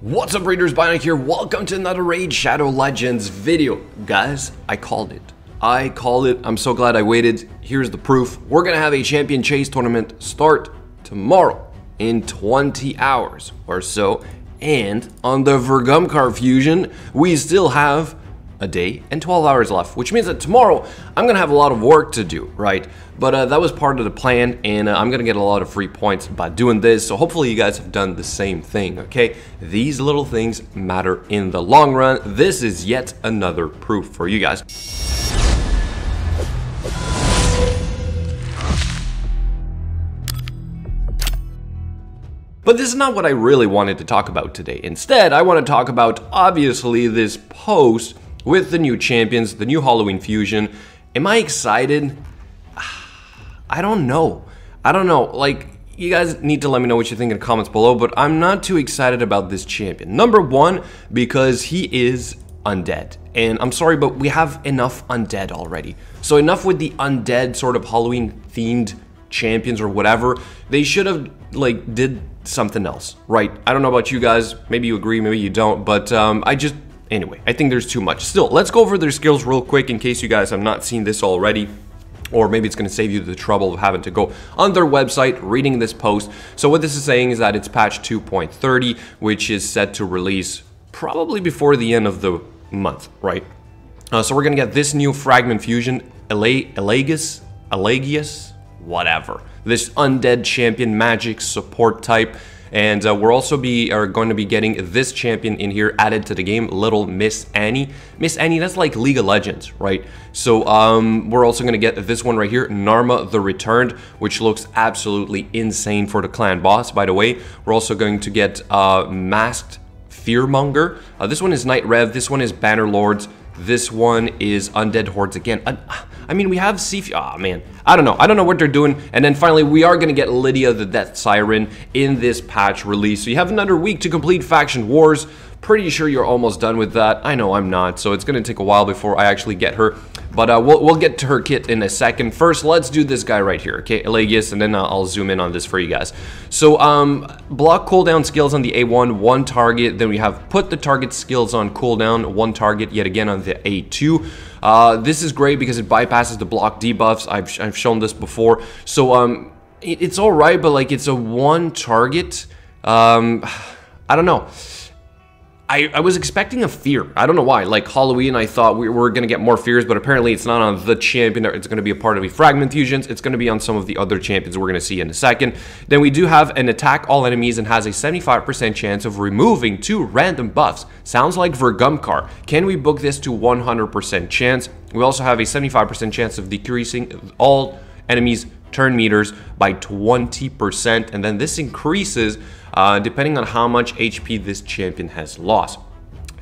What's up, Raiders? Bionic here. Welcome to another Raid Shadow Legends video. Guys, I called it. I'm so glad I waited. Here's the proof. We're gonna have a champion chase tournament start tomorrow in 20 hours or so. And on the Vergumcar fusion, we still have a day and 12 hours left, which means that tomorrow I'm gonna have a lot of work to do, right? But that was part of the plan, and I'm gonna get a lot of free points by doing this, so hopefully you guys have done the same thing, okay? These little things matter in the long run. This is yet another proof for you guys. But this is not what I really wanted to talk about today. Instead, I want to talk about, obviously, this post with the new champions, the new Halloween fusion. Am I excited? I don't know. Like, you guys need to let me know what you think in the comments below, but I'm not too excited about this champion. Number one, because he is undead. And I'm sorry, but we have enough undead already. So enough with the undead sort of Halloween themed champions or whatever. They should have, like, did something else, right? I don't know about you guys. Maybe you agree, maybe you don't, but anyway, I think there's too much. Still, let's go over their skills real quick in case you guys have not seen this already. Or maybe it's going to save you the trouble of having to go on their website, reading this post. So what this is saying is that it's patch 2.30, which is set to release probably before the end of the month, right? So we're going to get this new fragment fusion, Elegius, whatever. This undead champion magic support type. And we're also going to be getting this champion in here added to the game, little Miss Annie. Miss Annie, that's like League of Legends, right? So we're also going to get this one right here, Narma the Returned, which looks absolutely insane for the clan boss, by the way. We're also going to get Masked Fearmonger. This one is Night Rev, this one is Banner Lords, this one is Undead Hordes again. I mean, we have man, I don't know what they're doing. And then finally, we are going to get Lydia the Deathsiren in this patch release. So you have another week to complete Faction Wars. Pretty sure you're almost done with that. I know I'm not, so it's going to take a while before I actually get her. But we'll get to her kit in a second. First, let's do this guy right here, okay? Elegius, and then I'll zoom in on this for you guys. So, block cooldown skills on the A1, one target. Then we have put the target skills on cooldown, one target yet again on the A2. This is great because it bypasses the block debuffs. I've shown this before. So, it's alright, but like it's a one target. I don't know. I was expecting a fear. I don't know why. Like Halloween, I thought we were going to get more fears, but apparently it's not on the champion. It's going to be a part of the fragment fusions. It's going to be on some of the other champions we're going to see in a second. Then we do have an attack all enemies and has a 75% chance of removing 2 random buffs. Sounds like Vergumcar. Can we book this to 100% chance? We also have a 75% chance of decreasing all enemies' turn meters by 20%, and then this increases depending on how much HP this champion has lost.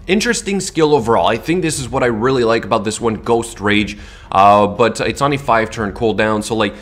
Interesting skill overall. I think this is what I really like about this one, Ghost Rage, but it's on a 5-turn cooldown, so like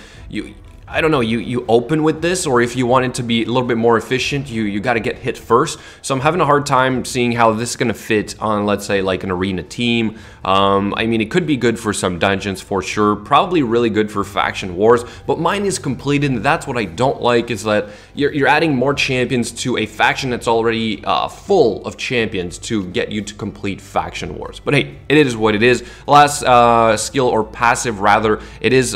I don't know, you open with this, or if you want it to be a little bit more efficient, you got to get hit first. So I'm having a hard time seeing how this is going to fit on, let's say, like an arena team. I mean, it could be good for some dungeons for sure, probably really good for faction wars, but mine is completed, and that's what I don't like, is that you're adding more champions to a faction that's already full of champions to get you to complete faction wars. But hey, it is what it is. Last skill, or passive rather, it is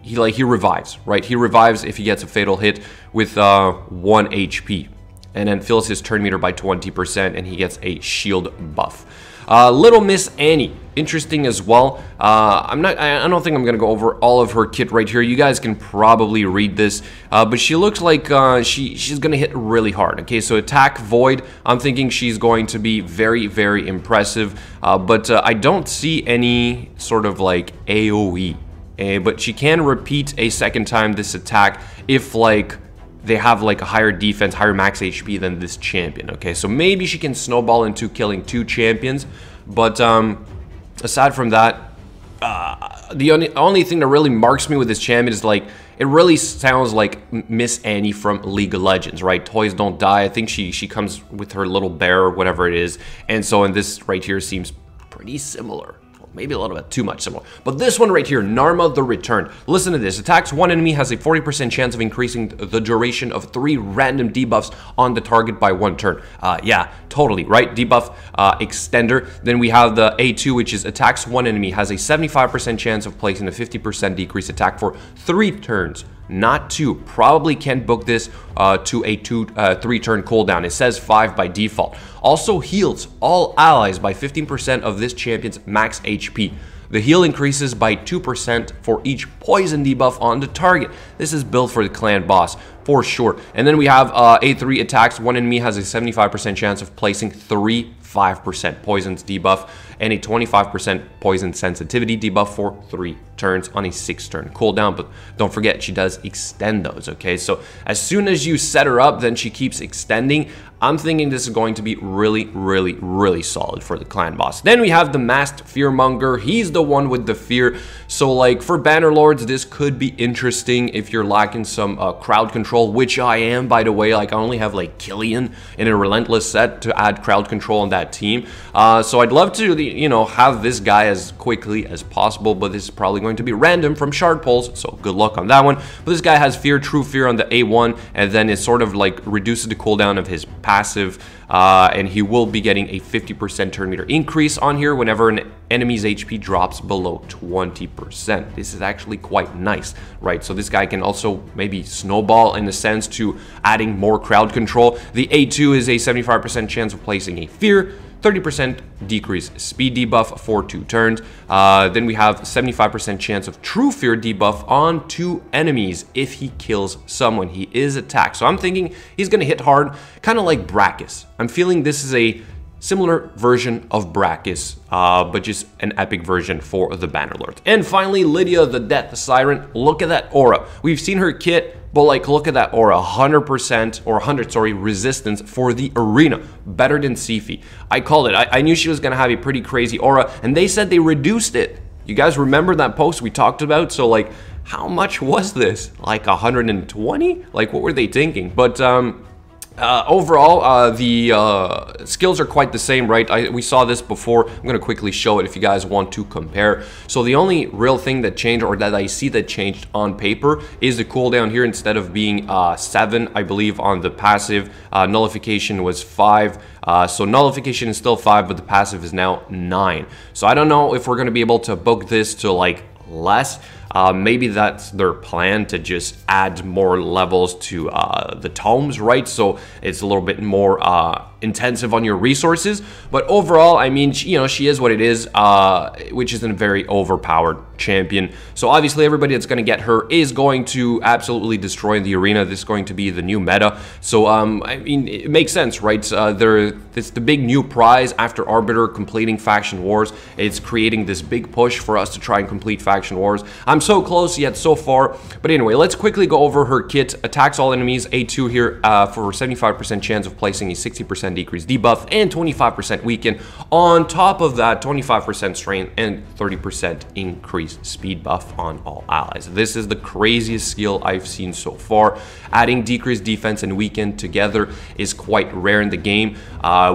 he revives, right? He revives if he gets a fatal hit with 1 HP, and then fills his turn meter by 20%, and he gets a shield buff. Little Miss Annie, interesting as well. I don't think I'm gonna go over all of her kit right here. You guys can probably read this, but she looks like she's gonna hit really hard. Okay, so attack void. I'm thinking she's going to be very, very impressive, but I don't see any sort of like AOE. But she can repeat a second time this attack if like they have like a higher defense, higher max HP than this champion. Okay, so maybe she can snowball into killing 2 champions, but aside from that, the only thing that really marks me with this champion is like it really sounds like Miss Annie from League of Legends, right? Toys don't die. I think she comes with her little bear or whatever it is, and so in this right here seems pretty similar. symbol. Maybe a little bit too much symbol. But this one right here, Narma the Returned. Listen to this. Attacks one enemy, has a 40% chance of increasing the duration of 3 random debuffs on the target by 1 turn. Yeah, totally, right? Debuff extender. Then we have the A2, which is attacks one enemy, has a 75% chance of placing a 50% decrease attack for 3 turns. Not 2. Probably can't book this to a 3-turn cooldown. It says 5 by default. Also heals all allies by 15% of this champion's max HP. The heal increases by 2% for each poison debuff on the target. This is built for the clan boss for sure. And then we have A3 attacks. One enemy has a 75% chance of placing 5% poisons debuff and a 25% poison sensitivity debuff for 3 turns on a 6-turn cooldown. But don't forget, she does extend those, okay? So as soon as you set her up, then she keeps extending. I'm thinking this is going to be really solid for the clan boss. Then we have the Masked Fearmonger. He's the one with the fear. So like for Bannerlords, this could be interesting if you're lacking some crowd control, which I am, by the way. Like I only have like Killian in a Relentless set to add crowd control on that team. So I'd love to, you know, have this guy as quickly as possible, but this is probably going to be random from shard pulls, so good luck on that one. But this guy has fear, true fear on the A1, and then it sort of like reduces the cooldown of his passive, and he will be getting a 50% turn meter increase on here whenever an enemy's HP drops below 20%. This is actually quite nice, right? So this guy can also maybe snowball in the sense to adding more crowd control. The A2 is a 75% chance of placing a fear, 30% decrease speed debuff for 2 turns. Then we have 75% chance of true fear debuff on 2 enemies if he kills someone. He is attacked. So I'm thinking he's going to hit hard, kind of like Brachus. I'm feeling this is a similar version of Brachus, but just an epic version for the Bannerlord. And finally, Lydia the Deathsiren. Look at that aura. We've seen her kit, but like look at that aura, 100% or 100, sorry, resistance for the arena, better than Sifi. I called it. I knew she was gonna have a pretty crazy aura, and they said they reduced it. You guys remember that post we talked about? So like, how much was this? Like 120? Like what were they thinking? But overall, the skills are quite the same, right? We saw this before. I'm going to quickly show it if you guys want to compare. So the only real thing that changed, or that I see that changed on paper, is the cooldown here. Instead of being 7, I believe, on the passive, nullification was 5. So nullification is still 5, but the passive is now 9. So I don't know if we're going to be able to book this to like less. Maybe that's their plan, to just add more levels to the tomes, right? So it's a little bit more intensive on your resources. But overall, I mean, you know, she is what it is, which is a very overpowered champion. So obviously everybody that's going to get her is going to absolutely destroy the arena. This is going to be the new meta. So I mean, it makes sense, right? It's the big new prize after Arbiter completing Faction Wars. It's creating this big push for us to try and complete Faction Wars. I'm so close yet so far. But anyway, let's quickly go over her kit. Attacks all enemies, A2 here, for 75% chance of placing a 60% decrease debuff and 25% weaken. On top of that, 25% strength and 30% increased speed buff on all allies. This is the craziest skill I've seen so far. Adding decreased defense and weaken together is quite rare in the game.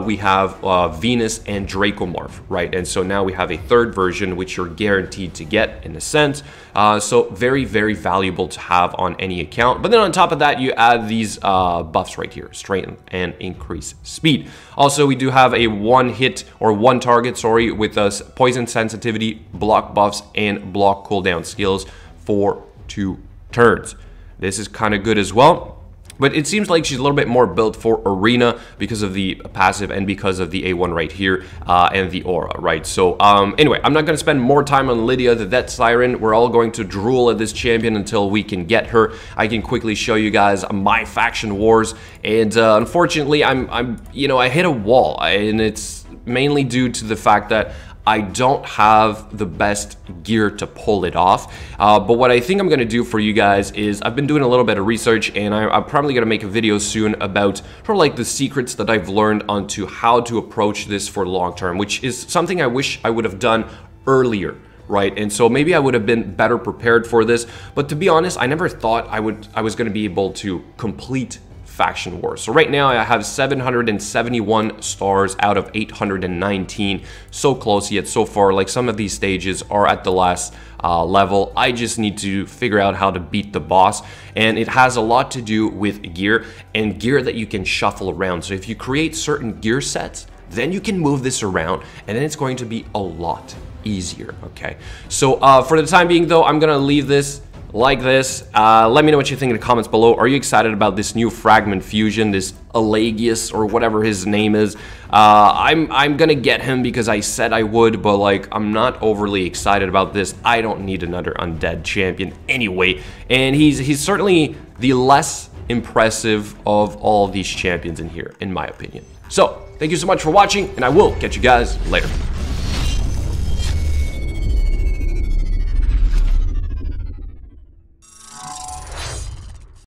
We have Venus and Dracomorph, right? And so now we have a third version, which you're guaranteed to get in a sense. So very valuable to have on any account. But then on top of that, you add these buffs right here, strength and increase speed. Also, we do have a one target, sorry, with us poison sensitivity, block buffs, and block cooldown skills for 2 turns. This is kind of good as well. But it seems like she's a little bit more built for arena because of the passive and because of the A1 right here and the aura, right? So anyway, I'm not going to spend more time on Lydia the Deathsiren. We're all going to drool at this champion until we can get her. I can quickly show you guys my Faction Wars, and unfortunately, I hit a wall, and it's mainly due to the fact that I don't have the best gear to pull it off. But what I think I'm going to do for you guys is I've been doing a little bit of research, and I'm probably going to make a video soon about sort of like the secrets that I've learned onto how to approach this for long term, which is something I wish I would have done earlier. Right, and so maybe I would have been better prepared for this, but to be honest, I never thought I was going to be able to complete faction war. So right now I have 771 stars out of 819. So close yet so far. Like, some of these stages are at the last level. I just need to figure out how to beat the boss, and it has a lot to do with gear, and gear that you can shuffle around. So if you create certain gear sets, then you can move this around, and then it's going to be a lot easier. Okay, so for the time being though, I'm gonna leave this like this. Let me know what you think in the comments below. Are you excited about this new fragment fusion, this Alagius or whatever his name is? I'm gonna get him because I said I would, but like, I'm not overly excited about this. I don't need another undead champion anyway, and he's certainly the less impressive of all these champions in here, in my opinion. So thank you so much for watching, and I will catch you guys later.